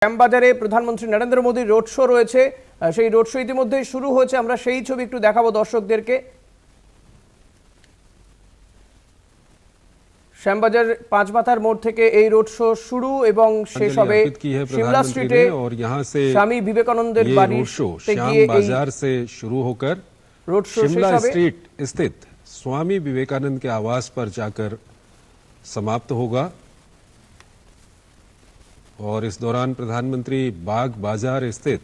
শ্যামবাজারে প্রধানমন্ত্রী নরেন্দ্র মোদীর road show রয়েছে। সেই রোড শো ইতিমধ্যেই শুরু হয়েছে। আমরা সেই ছবি একটু দেখাবো দর্শকদেরকে। শ্যামবাজার পাঁচমাথার মোড় থেকে এই রোড শো শুরু এবং শেষ হবে শিমলা স্ট্রিটে স্বামী বিবেকানন্দের বাড়ি থেকে बाजार से शुरू होकर रोड शो शिमला स्ट्रीट स्थित स्वामी विवेकानंद के आवास पर जाकर समाप्त होगा और इस दौरान प्रधानमंत्री बाग बाजार स्थित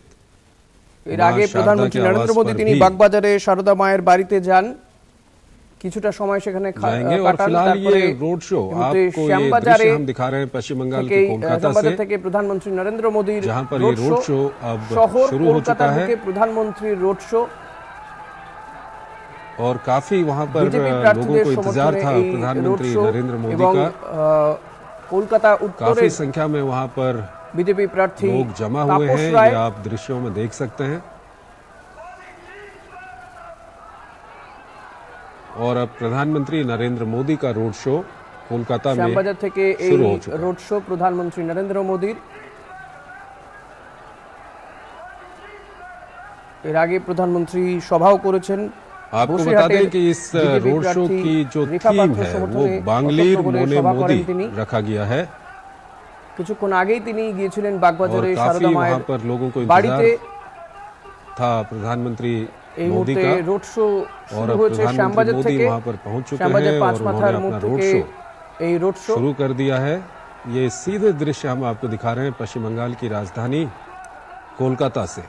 এর আগে প্রধানমন্ত্রী নরেন্দ্র মোদী তিনি বাগবাজারে সারদা মায়ের বাড়িতে যান, কিছুটা সময় সেখানে কাটান। তারপরে रोड शो आपको ये दृश्य हम दिखा रहे हैं पश्चिम बंगाल के कोलकाता से, থেকে প্রধানমন্ত্রী নরেন্দ্র মোদীর जहां पर ये रोड शो अब शुरू हो चुका है প্রধানমন্ত্রীর রোড শো और काफी वहां पर लोगों को इंतजार था प्रधानमंत्री नरेंद्र मोदी का। कोलकाता उत्तरे काफी संख्या में वहां पर बीजेपी प्रार्थी लोग जमा हुए हैं, ये आप दृश्यों में देख सकते हैं। और अब प्रधानमंत्री नरेंद्र मोदी का रोड शो कोलकाता में শ্যামবাজার থেকে এই রোড শো প্রধানমন্ত্রী নরেন্দ্র মোদীর। এর আগে প্রধানমন্ত্রী সভাও করেছেন। आपको बता दें कि इस रोड शो की जो थीम है वो बांग्लीर मोने मोदी रखा गया है। কিছুক্ষণ আগেই তিনি গিয়েছিলেন বাগবাজারে সারদা মায়ের पर लोगों को বাড়িতে था प्रधानमंत्री এই मोदी মুহূর্তে का রোড শো और শুরু হয়েছে শ্যামবাজার मोदी থেকে। वहां पर पहुंच चुके শ্যামবাজার हैं और পাঁচমাথার उन्होंने মোড় अपना रोड থেকে शो এই রোড শো शुरू कर दिया है। ये सीधे दृश्य हम आपको दिखा रहे हैं पश्चिम बंगाल की राजधानी कोलकाता से।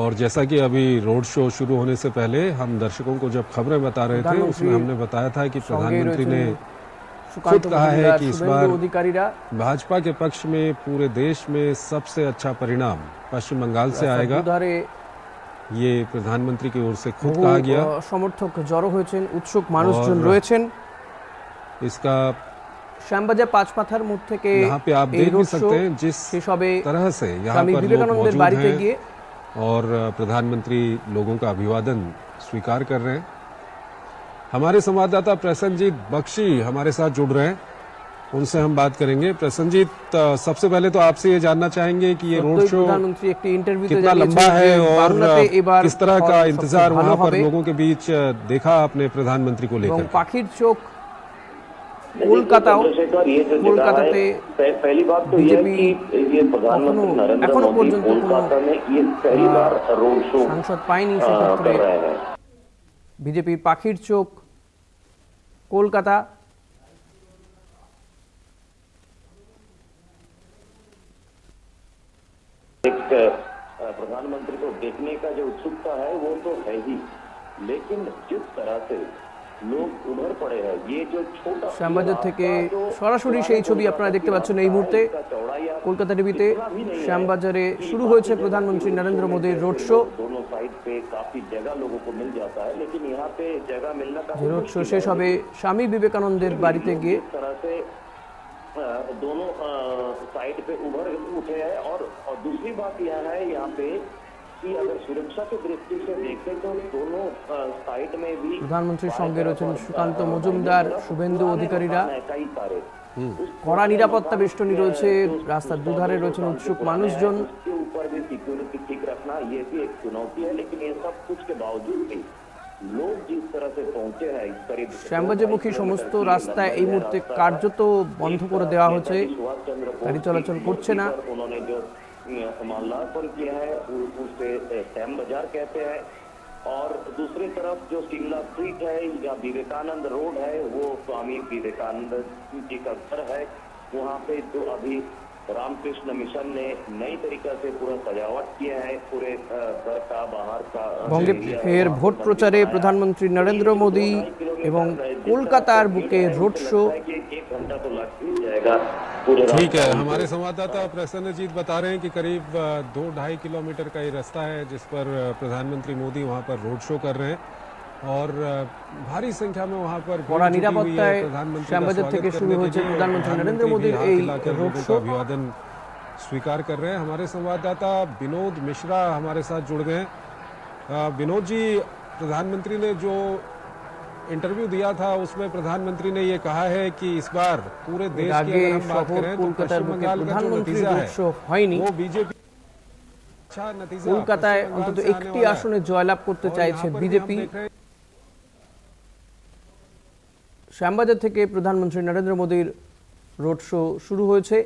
और जैसा कि अभी रोड शो शुरू होने से पहले हम दर्शकों को जब खबरें बता रहे थे उसमें हमने बताया था कि प्रधानमंत्री ने खुद कहा है कि इस बार भाजपा के पक्ष में पूरे देश में सबसे अच्छा परिणाम पश्चिम बंगाल से आएगा। ये प्रधानमंत्री की ओर से खुद कहा गया। समर्थक जड़ो হয়েছেন, উৎসুক মানুষজন রয়েছেন। इसका শ্যামবাজার পাঁচমাথার মোড় থেকে यहाँ पे आप देख भी सकते हैं जिस तरह से यहाँ पर लोग मौजूद हैं और प्रधानमंत्री लोगों का अभिवादन स्वीकार कर रहे हैं। हमारे संवाददाता प्रसन्नजीत बख्शी हमारे साथ जुड़ रहे हैं, उनसे हम बात करेंगे। प्रसन्नजीत, सबसे पहले तो आपसे ये जानना चाहेंगे कि ये रोड शो कितना लंबा है और किस तरह का इंतजार वहां पर लोगों के बीच देखा आपने प्रधानमंत्री को लेकर। পাখির চোখ কলকাতাতে पहली बात तो ये है कि ये प्रधानमंत्री नरेंद्र मोदी कोलकाता में ये पहली बार रोड शो সাংসদ পায়নি, সেক্ষেত্রে বিজেপির পাখির চোখ কলকাতা। प्रधानमंत्री को देखने का जो उत्सुकता है वो तो है ही, लेकिन जिस तरह से लोग उभर पड़े हैं, ये जो छोटा শ্যামবাজার থেকে সরাসরি সেই ছবি আপনারা দেখতে পাচ্ছেন এই মুহূর্তে কলকাতা টিভিতে। শ্যামবাজারে শুরু হয়েছে প্রধানমন্ত্রী নরেন্দ্র মোদীর রোড শো। दोनों साइड पे काफी जगह लोगों को मिल जाता है, लेकिन यहाँ पे जगह मिलना যে রোড শো শেষ হবে স্বামী বিবেকানন্দের বাড়িতে গিয়ে। इस तरह से दोनों साइड पे उभर उठे हैं और दूसरी बात यह है यहाँ पे कि अगर सुरक्षा की दृष्टि से देखें तो दोनों साइड में भी প্রধানমন্ত্রীর সঙ্গে রয়েছেন সুকান্ত মজুমদার, শুভেন্দু অধিকারীরা। कई सारे কড়া নিরাপত্তা বেষ্টনী রয়েছে, রাস্তার দুধারে রয়েছেন উৎসুক মানুষজন। के ऊपर भी सिक्योरिटी ठीक रखना ये भी एक चुनौती है, लेकिन ये सब कुछ के बावजूद भी लोग जिस तरह से पहुंचे हैं इस करीब শ্যামবাজারমুখী সমস্ত রাস্তা এই মুহূর্তে কার্যত বন্ধ করে দেওয়া হচ্ছে, গাড়ি চলাচল করছে না। उन्होंने जो माल्यार्पण किया है उसे श्याम बाजार कहते हैं, और दूसरी तरफ जो शिमला स्ट्रीट है या विवेकानंद रोड है वो स्वामी विवेकानंद जी का घर है। वहाँ पे जो अभी रामकृष्ण मिशन ने नई तरीका से पूरा सजावट किया है, पूरे घर का बाहर का। বঙ্গে ফের ভোট প্রচারে প্রধানমন্ত্রী নরেন্দ্র মোদী এবং কলকাতার বুকে রোড শো। एक घंटा तो लग ही जाएगा। ठीक है, हमारे संवाददाता प्रसन्नजीत बता रहे हैं कि करीब 2-2.5 किलोमीटर का ये रास्ता है जिस पर प्रधानमंत्री मोदी वहां पर रोड शो कर रहे हैं और भारी संख्या में वहां पर কড়া নিরাপত্তায় শ্যামবাজার থেকে শুরু হয়েছে প্রধানমন্ত্রী নরেন্দ্র মোদীর এই রোড শো। अभिवादन स्वीकार कर रहे हैं। हमारे संवाददाता विनोद मिश्रा हमारे साथ जुड़ गए। विनोद जी, प्रधानमंत्री ने जो इंटरव्यू दिया था उसमें प्रधानमंत्री ने ये कहा है कि इस बार पूरे देश की আগে अगर हम बात শহর करें तो কলকাতার पश्चिम বুকে बंगाल का जो প্রধানমন্ত্রী नतीजा রোড है শো হয়নি। वो बीजेपी अच्छा नतीजा কলকাতায় पश्चिम बंगाल অন্তত से आने একটি वाला है। আসনে জয়লাভ করতে और চাইছে यहाँ पर भी हम বিজেপি। देख रहे हैं শ্যামবাজার থেকে প্রধানমন্ত্রী নরেন্দ্র মোদীর রোড শো শুরু হয়েছে।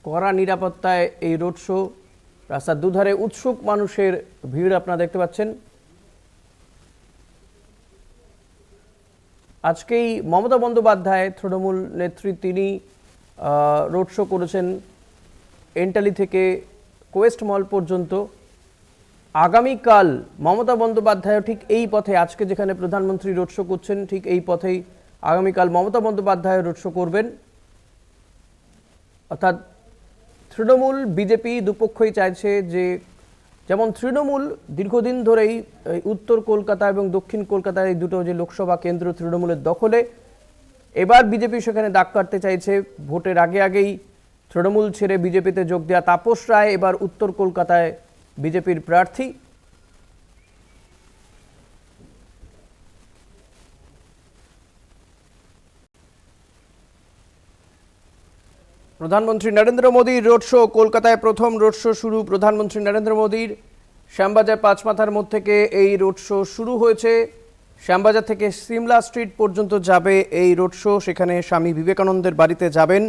কড়া নিরাপত্তায় এই রোড শো, রাস্তার দুধারে উৎসুক মানুষের ভিড় আপনারা দেখতে পাচ্ছেন। আজকেই মমতা বন্দ্যোপাধ্যায় তৃণমূল নেত্রী, তিনি রোড শো করেছেন এন্টালি থেকে কোয়েস্ট মল পর্যন্ত। আগামীকাল মমতা বন্দ্যোপাধ্যায় ঠিক এই পথে, আজকে যেখানে প্রধানমন্ত্রী রোড শো করছেন ঠিক এই পথেই আগামীকাল মমতা বন্দ্যোপাধ্যায় রোড শো করবেন। অর্থাৎ তৃণমূল বিজেপি দুপক্ষই চাইছে যে, যেমন তৃণমূল দীর্ঘদিন ধরেই উত্তর কলকাতা এবং দক্ষিণ কলকাতায় এই দুটো যে লোকসভা কেন্দ্র তৃণমূলের দখলে, এবার বিজেপি সেখানে দাগ কাটতে চাইছে। ভোটের আগেই তৃণমূল ছেড়ে বিজেপিতে যোগ দেওয়া তাপস রায় এবার উত্তর কলকাতায় বিজেপির প্রার্থী। প্রধানমন্ত্রী নরেন্দ্র মোদীর রোড শো, কলকাতায় প্রথম রোড শো শুরু প্রধানমন্ত্রী নরেন্দ্র মোদীর। শ্যামবাজার পাঁচমাথার মোড় থেকে এই রোড শো শুরু হয়েছে। শ্যামবাজার থেকে সিমলা স্ট্রিট পর্যন্ত যাবে এই রোড শো। সেখানে স্বামী বিবেকানন্দের বাড়িতে যাবেন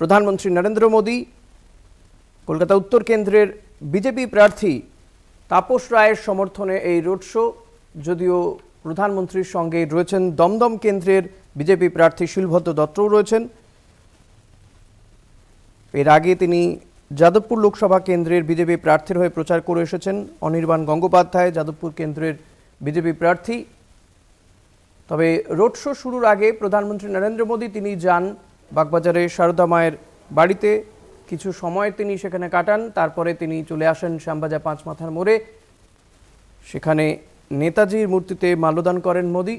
প্রধানমন্ত্রী নরেন্দ্র মোদী। কলকাতা উত্তর কেন্দ্রের বিজেপি প্রার্থী তাপস রায়ের সমর্থনে এই রোড শো। যদিও প্রধানমন্ত্রীর সঙ্গে রয়েছেন দমদম কেন্দ্রের বিজেপি প্রার্থী শিলভদ্র দত্তও রয়েছেন। এর আগে তিনি যাদবপুর লোকসভা কেন্দ্রের বিজেপি প্রার্থীর হয়ে প্রচার করে এসেছেন। অনির্বাণ গঙ্গোপাধ্যায় যাদবপুর কেন্দ্রের বিজেপি প্রার্থী। তবে রোড শো শুরুর আগে প্রধানমন্ত্রী নরেন্দ্র মোদী তিনি যান বাগবাজারে সারদা মায়ের বাড়িতে, কিছু সময় তিনি সেখানে কাটান। তারপরে তিনি চলে আসেন শ্যামবাজার পাঁচমাথার মোড়ে। সেখানে নেতাজির মূর্তিতে মাল্যদান করেন মোদী।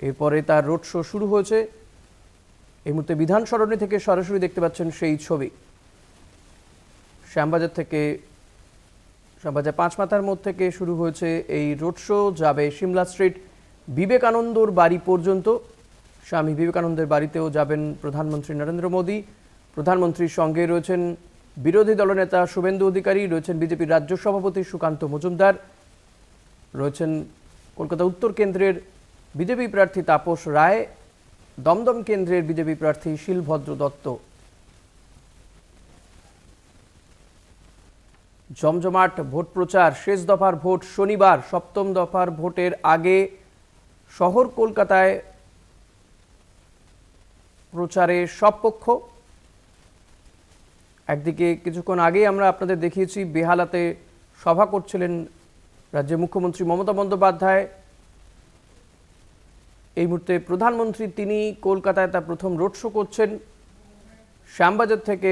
এরপরে তার রোড শো শুরু হয়েছে। এই মুহূর্তে বিধান সরণি থেকে সরাসরি দেখতে পাচ্ছেন সেই ছবি। শ্যামবাজার পাঁচমাথার মোড় থেকে শুরু হয়েছে এই রোড শো, যাবে সিমলা স্ট্রিট বিবেকানন্দর বাড়ি পর্যন্ত। স্বামী বিবেকানন্দের বাড়িতেও যাবেন প্রধানমন্ত্রী নরেন্দ্র মোদী। প্রধানমন্ত্রীর সঙ্গে রয়েছেন বিরোধী দলনেতা শুভেন্দু অধিকারী, রয়েছেন বিজেপির রাজ্য সভাপতি সুকান্ত মজুমদার, রয়েছেন কলকাতা উত্তর কেন্দ্রের বিজেপি প্রার্থী তাপস রায়, দমদম কেন্দ্রের বিজেপি প্রার্থী শিলভদ্র দত্ত। জমজমাট ভোট প্রচার, শেষ দফার ভোট শনিবার। সপ্তম দফার ভোটের আগে শহর কলকাতায় প্রচারে সব পক্ষ। একদিকে কিছুক্ষণ আগেই আমরা আপনাদের দেখিয়েছি বেহালাতে সভা করছিলেন রাজ্যের মুখ্যমন্ত্রী মমতা বন্দ্যোপাধ্যায়। এই মুহূর্তে প্রধানমন্ত্রী তিনি কলকাতায় তার প্রথম রোড শো করছেন। শ্যামবাজার থেকে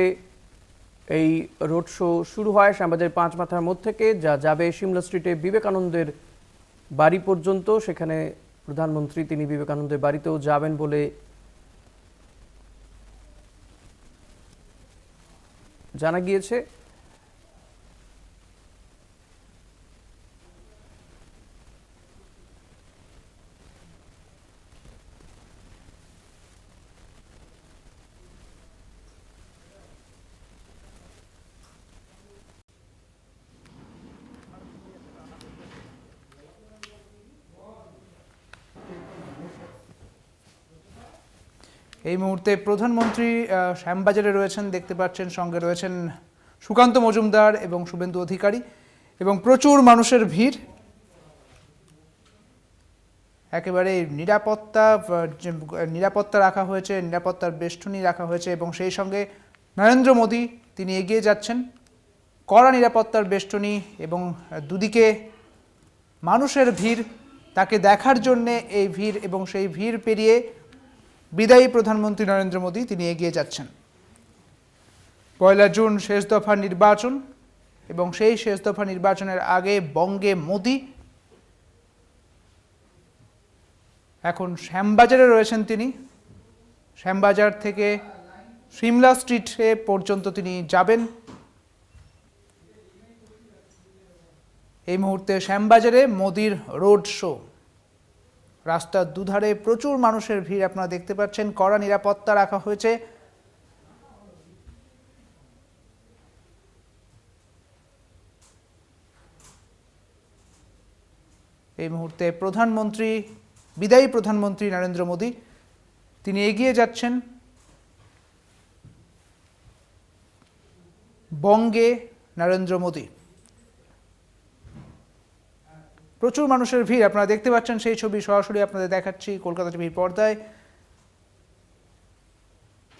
এই রোড শো শুরু হয়, শ্যামবাজার পাঁচমাথার মোড় থেকে, যা যাবে সিমলা স্ট্রিটে বিবেকানন্দের বাড়ি পর্যন্ত। সেখানে প্রধানমন্ত্রী তিনি বিবেকানন্দের বাড়িতেও যাবেন বলে জানা গিয়েছে। এই মুহূর্তে প্রধানমন্ত্রী শ্যামবাজারে রয়েছেন, দেখতে পাচ্ছেন সঙ্গে রয়েছেন সুকান্ত মজুমদার এবং শুভেন্দু অধিকারী, এবং প্রচুর মানুষের ভিড়। একেবারে নিরাপত্তা রাখা হয়েছে, নিরাপত্তার বেষ্টনী রাখা হয়েছে, এবং সেই সঙ্গে নরেন্দ্র মোদী তিনি এগিয়ে যাচ্ছেন। কড়া নিরাপত্তার বেষ্টনী এবং দুদিকে মানুষের ভিড়, তাকে দেখার জন্যে এই ভিড়, এবং সেই ভিড় পেরিয়ে বিদায়ী প্রধানমন্ত্রী নরেন্দ্র মোদী তিনি এগিয়ে যাচ্ছেন। 1 জুন শেষ দফা নির্বাচন, এবং সেই শেষ দফা নির্বাচনের আগে বঙ্গে মোদী। এখন শ্যামবাজারে রয়েছেন তিনি। শ্যামবাজার থেকে সিমলা স্ট্রিটে পর্যন্ত তিনি যাবেন। এই মুহূর্তে শ্যামবাজারে মোদীর রোড শো। রাস্তার দুধারে প্রচুর মানুষের ভিড় আপনারা দেখতে পাচ্ছেন, কড়া নিরাপত্তা রাখা হয়েছে। এই মুহূর্তে বিদায়ী প্রধানমন্ত্রী নরেন্দ্র মোদী তিনি এগিয়ে যাচ্ছেন বঙ্গে নরেন্দ্র মোদী। প্রচুর মানুষের ভিড় আপনারা দেখতে পাচ্ছেন, সেই ছবি সরাসরি আপনাদের দেখাচ্ছি কলকাতা টিভির পর্দায়।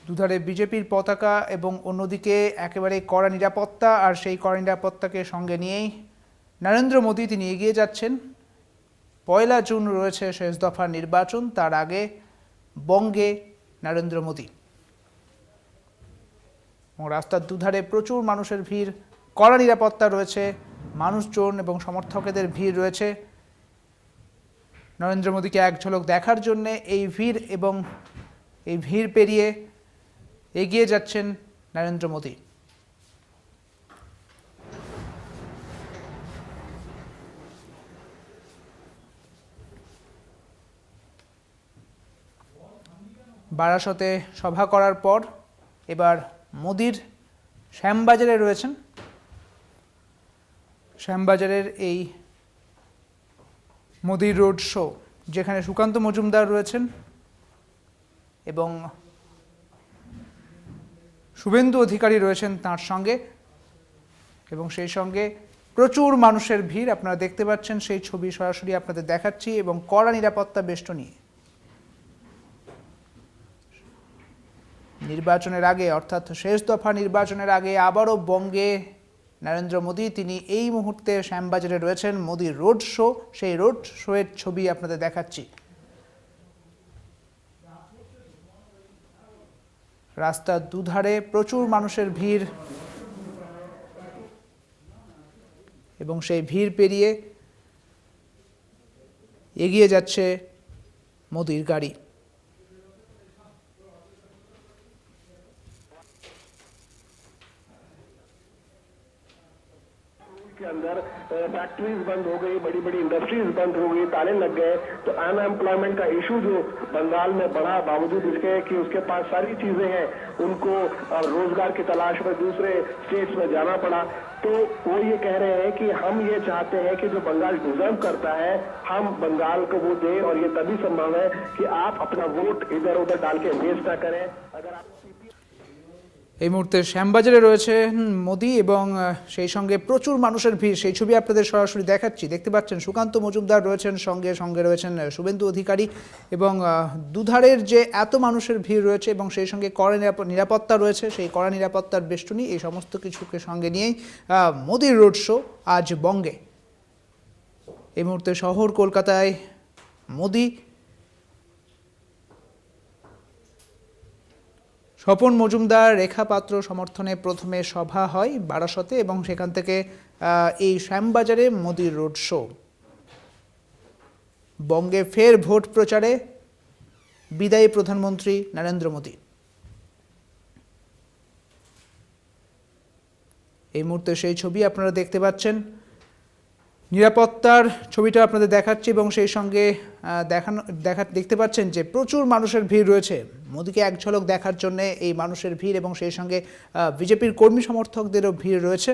দুধারে বিজেপির পতাকা এবং অন্যদিকে একেবারে কড়া নিরাপত্তা, আর সেই কড়া নিরাপত্তাকে সঙ্গে নিয়েই নরেন্দ্র মোদী তিনি এগিয়ে যাচ্ছেন। 1 জুন রয়েছে শেষ দফার নির্বাচন, তার আগে বঙ্গে নরেন্দ্র মোদী। এবং রাস্তার দুধারে প্রচুর মানুষের ভিড়, কড়া নিরাপত্তা রয়েছে, মানুষজন এবং সমর্থকদের ভিড় রয়েছে নরেন্দ্র মোদীকে এক ঝলক দেখার জন্য। এই ভিড় এবং এই ভিড় পেরিয়ে এগিয়ে যাচ্ছেন নরেন্দ্র মোদী। বারাসতে সভা করার পর এবার মোদির শ্যামবাজারে রয়েছেন। শ্যামবাজারের এই মোদির রোড শো, যেখানে সুকান্ত মজুমদার রয়েছেন এবং শুভেন্দু অধিকারী রয়েছেন তার সঙ্গে, এবং সেই সঙ্গে প্রচুর মানুষের ভিড় আপনারা দেখতে পাচ্ছেন। সেই ছবি সরাসরি আপনাদের দেখাচ্ছি এবং কড়া নিরাপত্তা বেষ্টনী। নির্বাচনের আগে, অর্থাৎ শেষ দফা নির্বাচনের আগে আবারও বঙ্গে নরেন্দ্র মোদী তিনি এই মুহূর্তে শ্যামবাজারে রয়েছেন। মোদির রোড শো, সেই রোড শোয়ের ছবি আপনাদের দেখাচ্ছি। রাস্তার দুধারে প্রচুর মানুষের ভিড় এবং সেই ভিড় পেরিয়ে এগিয়ে যাচ্ছে মোদির গাড়ি। के अंदर फैक्ट्रीज बंद हो गई, बड़ी बड़ी इंडस्ट्रीज बंद हो गई, ताले लग गए। तो अनएम्प्लॉयमेंट का इशू जो बंगाल में बढ़ा, बावजूद इसके कि उसके पास सारी चीजें हैं, उनको रोजगार की तलाश में दूसरे स्टेट्स में जाना पड़ा। तो वो ये कह रहे हैं कि हम ये चाहते हैं कि जो बंगाल डिजर्व करता है हम बंगाल को वो दें, और ये तभी संभव है कि आप अपना वोट इधर उधर डाल के वेस्ट ना करें। अगर आप এই মুহূর্তে শ্যামবাজারে রয়েছে মোদি এবং সেই সঙ্গে প্রচুর মানুষের ভিড়, সেই ছবি আপনাদের সরাসরি দেখাচ্ছি। দেখতে পাচ্ছেন সুকান্ত মজুমদার রয়েছেন, সঙ্গে রয়েছেন শুভেন্দু অধিকারী, এবং দুধারের যে এত মানুষের ভিড় রয়েছে এবং সেই সঙ্গে কড়া নিরাপত্তা রয়েছে, সেই কড়া নিরাপত্তার বেষ্টনী, এই সমস্ত কিছুকে সঙ্গে নিয়েই মোদির রোড শো আজ বঙ্গে। এই মুহূর্তে শহর কলকাতায় মোদি, স্বপন মজুমদার, রেখা পাত্র সমর্থনে প্রথমে সভা হয় বারাসতে এবং সেখান থেকে এই শ্যামবাজারে মোদির রোড শো। বঙ্গে ফের ভোট প্রচারে বিদায়ী প্রধানমন্ত্রী নরেন্দ্র মোদী। এই মুহূর্তে সেই ছবি আপনারা দেখতে পাচ্ছেন। নিরাপত্তার ছবিটা আপনাদের দেখাচ্ছি এবং সেই সঙ্গে দেখতে পাচ্ছেন যে প্রচুর মানুষের ভিড় রয়েছে মোদিকে এক ঝলক দেখার জন্য। এই মানুষের ভিড় এবং সেই সঙ্গে বিজেপির কর্মী সমর্থকদেরও ভিড় রয়েছে।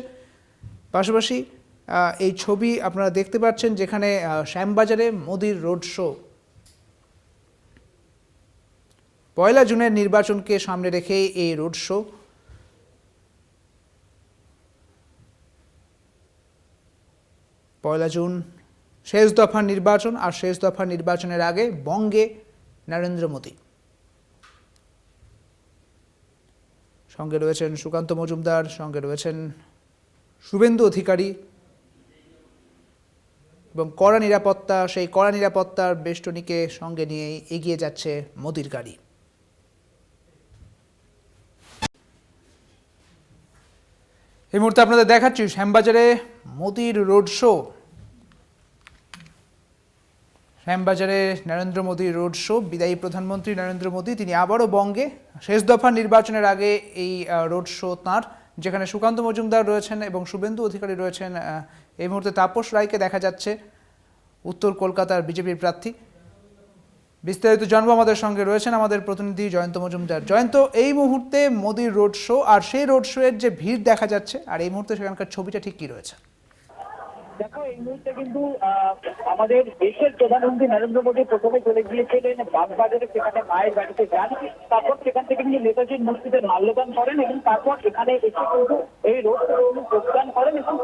পাশাপাশি এই ছবি আপনারা দেখতে পাচ্ছেন যেখানে শ্যামবাজারে মোদির রোড শো। 1 জুনের নির্বাচনকে সামনে রেখে এই রোড শো। পয়লা জুন শেষ দফার নির্বাচন, আর শেষ দফার নির্বাচনের আগে বঙ্গে নরেন্দ্র মোদী। সঙ্গে রয়েছেন সুকান্ত মজুমদার, সঙ্গে রয়েছেন শুভেন্দু অধিকারী এবং কড়া নিরাপত্তা, সেই কড়া নিরাপত্তার বেষ্টনীকে সঙ্গে নিয়ে এগিয়ে যাচ্ছে মোদির গাড়ি। এই মুহূর্তে আপনাদের দেখাচ্ছি শ্যামবাজারে মোদির রোড শো। শ্যামবাজারে নরেন্দ্র মোদীর রোড শো। বিদায়ী প্রধানমন্ত্রী নরেন্দ্র মোদী তিনি আবারও বঙ্গে, শেষ দফা নির্বাচনের আগে এই রোড শো তাঁর, যেখানে সুকান্ত মজুমদার রয়েছেন এবং শুভেন্দু অধিকারী রয়েছেন। এই মুহূর্তে তাপস রায়কে দেখা যাচ্ছে, উত্তর কলকাতার বিজেপির প্রার্থী। বিস্তারিত জানবো, আমাদের সঙ্গে রয়েছেন আমাদের প্রতিনিধি জয়ন্ত মজুমদার। জয়ন্ত, এই মুহূর্তে মোদির রোড শো আর সেই রোড শো এর যে ভিড় দেখা যাচ্ছে, আর এই মুহূর্তে সেখানকার ছবিটা ঠিক কি রয়েছে? দেখো, এই মুহূর্তে কিন্তু আমাদের দেশের প্রধানমন্ত্রী নরেন্দ্র মোদী প্রথমে চলে গিয়েছিলেন বাগবাজারে, সেখানে মায়ের বাড়িতে যান। তারপর সেখান থেকে কিন্তু নেতাজির মূর্তিতে মাল্যদান করেন এবং তারপর এখানে এসে কিন্তু এই রোড শো যোগদান করেন। এবং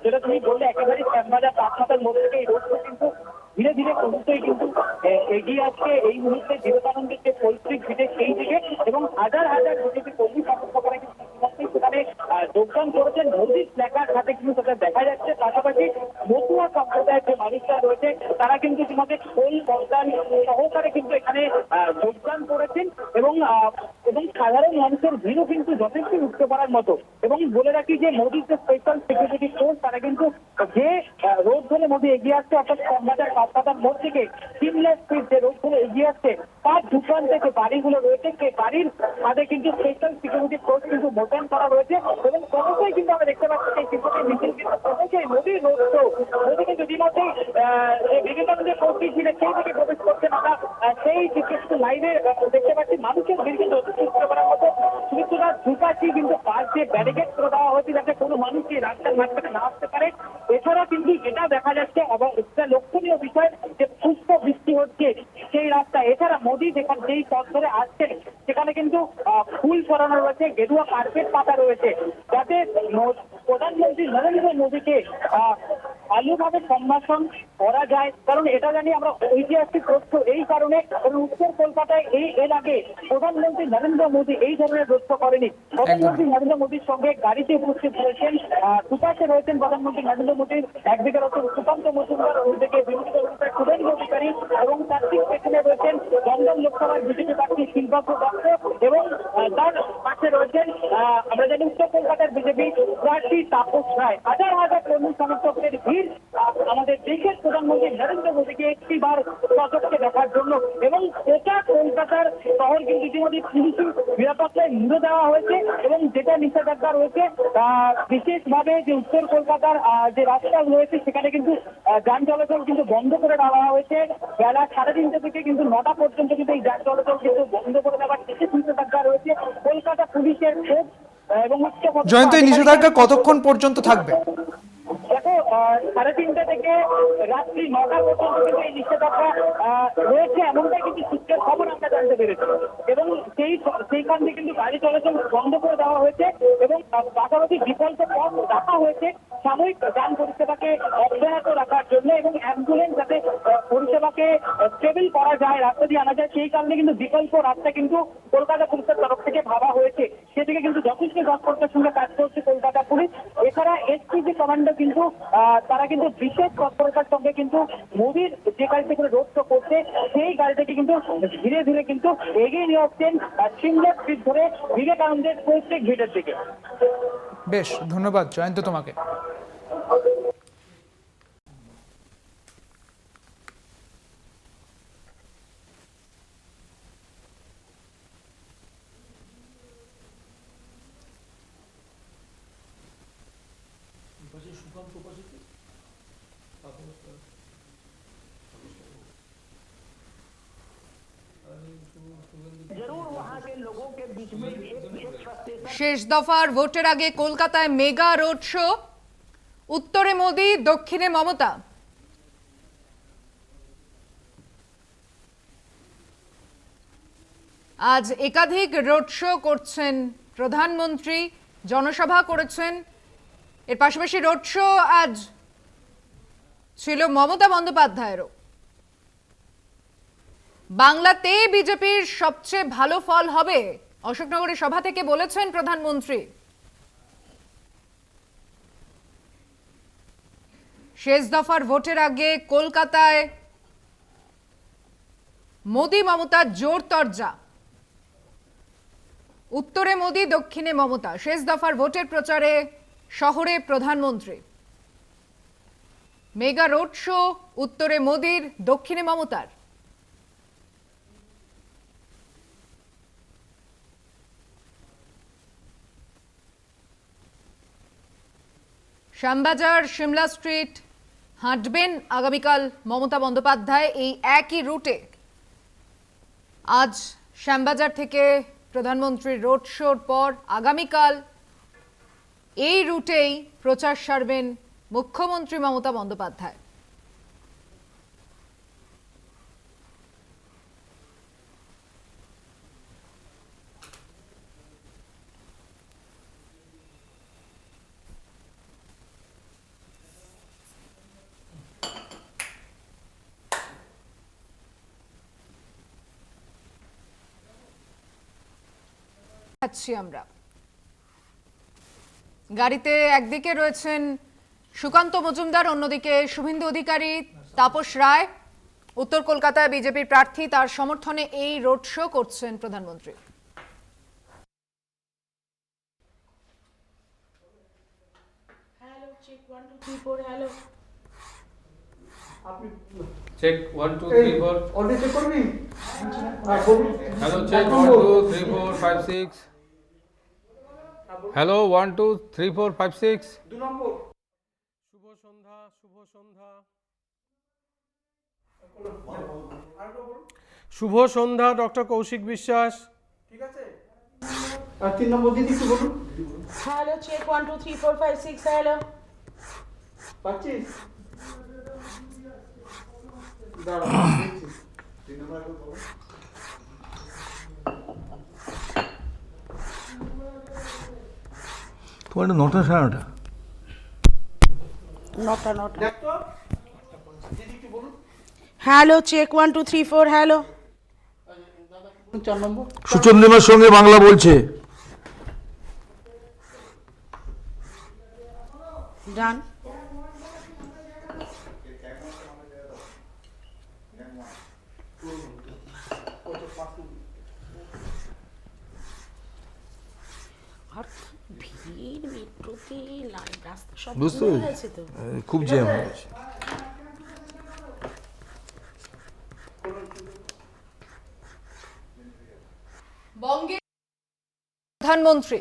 যেটা তুমি বললে, একেবারে শ্যামবাজার পাঁচমাথার মধ্যে থেকে এই রোড শো কিন্তু ধীরে ধীরে ক্রমশই কিন্তু এগিয়ে আসছে এই মুহূর্তে বিবেকানন্দের যে পৈতৃক ভিটে সেই দিকে, এবং হাজার হাজার বিজেপি কর্মী সমর্থকরা কিন্তু সেখানে যোগদান করেছেন। মোদির প্ল্যাকার্ড হাতে কিন্তু সেটা দেখা যাচ্ছে। পাশাপাশি মতুয়া সম্প্রদায়ের যে মানুষরা রয়েছে তারা কিন্তু তোমাদের খোল বরদান সহকারে কিন্তু এখানে যোগদান করেছেন, এবং সাধারণ মানুষের ভিড়ও কিন্তু যথেষ্ট উঠতে পারার মতো। এবং বলে রাখি যে মোদির যে স্পেশাল সিকিউরিটি ফোর্স, তারা কিন্তু যে রোড ধরে মোদি এগিয়ে আসছে, অর্থাৎ শ্যামবাজার পাঁচমাথার মোড় থেকে সিমলা স্ট্রিট যে রোড ধরে এগিয়ে আসছে, তার দোকানতে যে বাড়িগুলো রয়েছে সেই বাড়ির সাথে কিন্তু স্পেশাল সিকিউরিটি ফোর্স কিন্তু মোতায়েন করা রয়েছে। এবং ক্রমশই কিন্তু আমরা দেখতে পাচ্ছি এই সিকিউরিটি মিছিল কিন্তু ক্রমশই মোদির রোড শো, মোদি কিন্তু ইতিমধ্যেই বিবেকানন্দের পৌঁছে ছিলেন সেই থেকে প্রবেশ করছেন। আমরা সেই কিন্তু লাইভে দেখতে পাচ্ছি মানুষের ভিড় কিন্তু উঠতে পারার মতো। সুতরাং দুপাশে কিন্তু পাশ দিয়ে ব্যারিকেড করে দেওয়া হয়েছে যাতে কোনো মানুষ এই রাস্তার মাঝখানে না আসতে পারে। এছাড়া কিন্তু এটা দেখা যাচ্ছে একটা লক্ষণীয় বিষয় যে পুষ্প বৃষ্টি হচ্ছে সেই রাস্তায়। এছাড়া মোদি যেখানে যেই পথ ধরে আসছেন সেখানে কিন্তু ফুল ছড়ানো রয়েছে, গেরুয়া কার্পেট পাতা রয়েছে, যাতে প্রধানমন্ত্রী নরেন্দ্র মোদীকে ভালোভাবে সম্ভাষণ করা যায়। কারণ এটা জানি আমরা ঐতিহাসিক তথ্য এই কারণে, উত্তর কলকাতায় এর আগে প্রধানমন্ত্রী নরেন্দ্র মোদী এই ধরনের রোড শো করেনি। প্রধানমন্ত্রী নরেন্দ্র মোদীর সঙ্গে গাড়িতে উপস্থিত রয়েছেন, দুপাশে রয়েছেন প্রধানমন্ত্রী নরেন্দ্র মোদীর, একদিকে রয়েছেন সুকান্ত মজুমদার, অন্যদিকে বিরোধী দলনেতা শুভেন্দু অধিকারী, এবং তার ঠিক পেছনে রয়েছেন দমদম লোকসভার বিজেপি প্রার্থী শিল্পাপ্রু দত্ত, এবং তার পাশে রয়েছেন আমরা জানি উত্তর কলকাতার বিজেপি প্রার্থী তাপস রায়। হাজার হাজার কর্মী সমর্থকদের ভিড় আমাদের দেশের প্রধানমন্ত্রী নরেন্দ্র মোদীকে একটিবার সচক্ষে দেখার জন্য। এবং গোটা কলকাতার শহর কিন্তু ইতিমধ্যে পুলিশি নিরাপত্তায় মুড়ে দেওয়া হয়েছে, এবং যেটা নিষেধাজ্ঞা রয়েছে বিশেষভাবে যে উত্তর কলকাতার যে রাস্তা রয়েছে সেখানে কিন্তু যান চলাচল কিন্তু বন্ধ করে দেওয়া হয়েছে। বেলা 3:30 থেকে কিন্তু 9টা পর্যন্ত কিন্তু এই যান চলাচল কিন্তু বন্ধ করে দেওয়ার বিশেষ নিষেধাজ্ঞা রয়েছে। কলকাতা পুলিশের ক্ষোভ এবং জয়ন্ত, এই নিষেধাজ্ঞা কতক্ষণ পর্যন্ত থাকবে? দেখো, 3:30 থেকে রাত্রি 9টা পর্যন্ত কিন্তু এই নিষেধাজ্ঞা রয়েছে, এমনটাই কিন্তু সূত্রের খবর আমরা জানতে পেরেছি। এবং সেইখান থেকে কিন্তু গাড়ি চলাচল বন্ধ করে দেওয়া হয়েছে, এবং পাশাপাশি বিকল্প পথ রাখা হয়েছে সাময়িক যান পরিষেবাকে অব্যাহত রাখার জন্য, এবং অ্যাম্বুলেন্স যাতে পরিষেবাকে স্টেবল করা যায়, রাস্তা দিয়ে আনা যায়, সেই কারণে কিন্তু বিকল্প রাস্তা কিন্তু কলকাতা পুলিশের তরফ থেকে ভাবা হয়েছে। সেদিকে কিন্তু যথেষ্ট তৎপরতার সঙ্গে কাজ করছে কলকাতা পুলিশ। এছাড়া এসপিজি কমান্ডো কিন্তু তারা কিন্তু বিশেষ তৎপরতার সঙ্গে কিন্তু মোদির যে গাড়িতে করে রোড শো করছে সেই গাড়িটাকে কিন্তু ধীরে ধীরে কিন্তু এগিয়ে নিয়ে আসছেন সিমলা স্ট্রিট ধরে বিবেকানন্দের পৈতৃক ভিটের দিকে। বেশ, ধন্যবাদ জয়ন্ত তোমাকে। শেষ দফার ভোটের আগে কলকাতায় মেগা রোড শো, উত্তরে মোদি, দক্ষিণে মমতা। আজ একাধিক রোড শো করছেন প্রধানমন্ত্রী, জনসভা করেছেন। এর পাশাপাশি রোড শো আজ ছিল মমতা বন্দ্যোপাধ্যায়েরও। বাংলাতে বিজেপির সবচেয়ে ভালো ফল হবে, অশোকনগরের সভা থেকে বলেছেন প্রধানমন্ত্রী। শেষ দফার ভোটের আগে কলকাতায় মোদি মমতার জোর তরজা, উত্তরে মোদি, দক্ষিণে মমতা। শেষ দফার ভোটের প্রচারে শহরে প্রধানমন্ত্রী। মেগা রোড শো, উত্তরে মোদির, দক্ষিণে মমতার। শ্যামবাজার, সিমলা স্ট্রিট হাঁটবেন আগামীকাল মমতা বন্দ্যোপাধ্যায়। এই একই রুটে আজ শ্যামবাজার থেকে প্রধানমন্ত্রীর রোড শোর পর আগামীকাল এই রুটেই প্রচার সারবেন মুখ্যমন্ত্রী মমতা বন্দ্যোপাধ্যায়। আমরা গাড়িতে একদিকে রয়েছেন সুকান্ত মজুমদার, অন্যদিকে শুভেন্দু অধিকারী, তাপস রায়। উত্তর কলকাতায় বিজেপির প্রার্থী, তার সমর্থনে এই রোড শো করছেন প্রধানমন্ত্রী। চেক 1 2 3 4 অডিও চেক করবি? হ্যালো চেক 1 2 3 4 5 6 হ্যালো 1 2 3 4 5 6 2 নম্বর। শুভ সন্ধ্যা, শুভ সন্ধ্যা, শুভ সন্ধ্যা ডক্টর কৌশিক বিশ্বাস। ঠিক আছে। আর 3 নম্বর দিদি কি বলুন? হ্যালো চেক 1 2 3 4 5 6 হ্যালো পাচ্ছিস? দাঁড়া দেখছি। 3 নম্বর একবার বলো। তোমার 9টা 9:30 9টা দেখ তো। দিদি কি বলুন? হ্যালো চেক 1 2 3 4 হ্যালো 4 নম্বর। সুচন্দ্রিমার সঙ্গে বাংলা বলছে। ডান আর ভিড় মেট্রোতে লাইন রাস্তা সব বুঝতে বন্ধ হয়ে গেছে তো। খুব জ্যাম হয়েছে। বঙ্গে প্রধানমন্ত্রী